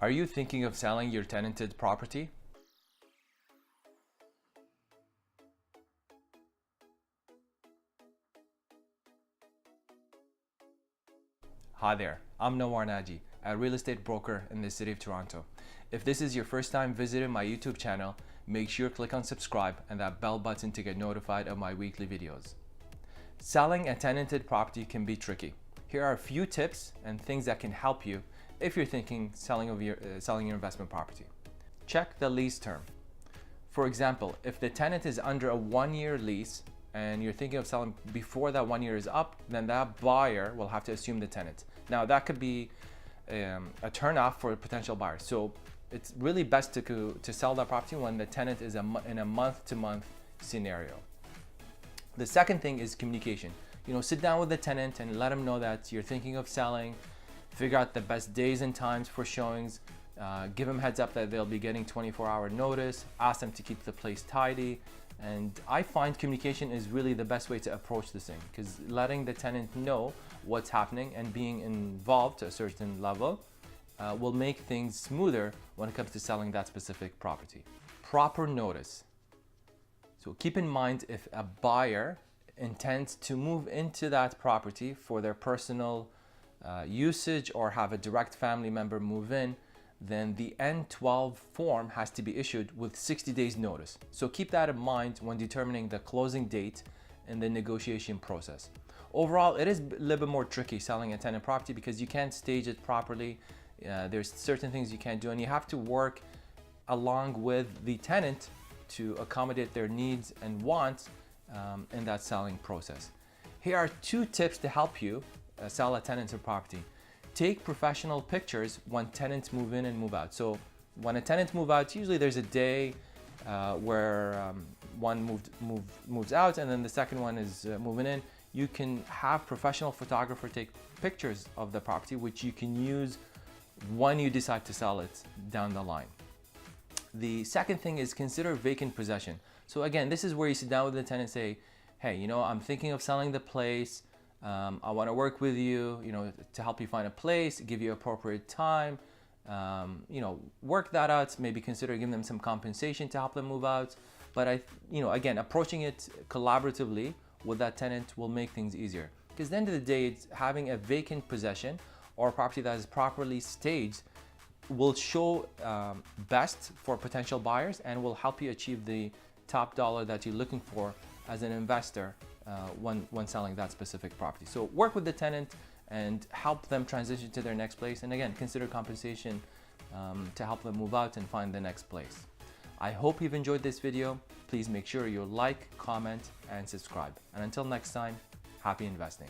Are you thinking of selling your tenanted property? Hi there, I'm Nawar Naji, a real estate broker in the city of Toronto. If this is your first time visiting my YouTube channel, make sure to click on subscribe and that bell button to get notified of my weekly videos. Selling a tenanted property can be tricky. Here are a few tips and things that can help you if you're thinking selling your investment property. Check the lease term. For example, if the tenant is under a 1-year lease and you're thinking of selling before that 1 year is up, then that buyer will have to assume the tenant. Now that could be a turn off for potential buyers. So it's really best to sell that property when the tenant is in a month-to-month scenario. The second thing is communication. Sit down with the tenant and let them know that you're thinking of selling, figure out the best days and times for showings, give them heads up that they'll be getting 24-hour notice, ask them to keep the place tidy. And I find communication is really the best way to approach this thing, because letting the tenant know what's happening and being involved to a certain level will make things smoother when it comes to selling that specific property. Proper notice. So keep in mind, if a buyer intends to move into that property for their personal usage or have a direct family member move in, then the N12 form has to be issued with 60 days notice. So keep that in mind when determining the closing date in the negotiation process. Overall, it is a little bit more tricky selling a tenant property because you can't stage it properly. There's certain things you can't do, and you have to work along with the tenant to accommodate their needs and wants in that selling process. Here are 2 tips to help you sell a tenanted property. Take professional pictures when tenants move in and move out. So when a tenant moves out, usually there's a day where one moves out and then the second one is moving in. You can have professional photographer take pictures of the property, which you can use when you decide to sell it down the line. The second thing is consider vacant possession. So again, this is where you sit down with the tenant and say, hey, I'm thinking of selling the place. I want to work with you, to help you find a place, give you appropriate time, work that out, maybe consider giving them some compensation to help them move out. But again, approaching it collaboratively with that tenant will make things easier. Because at the end of the day, it's having a vacant possession or a property that is properly staged will show best for potential buyers and will help you achieve the top dollar that you're looking for as an investor when selling that specific property. So work with the tenant and help them transition to their next place. And again, consider compensation to help them move out and find the next place. I hope you've enjoyed this video. Please make sure you like, comment, and subscribe. And until next time, happy investing.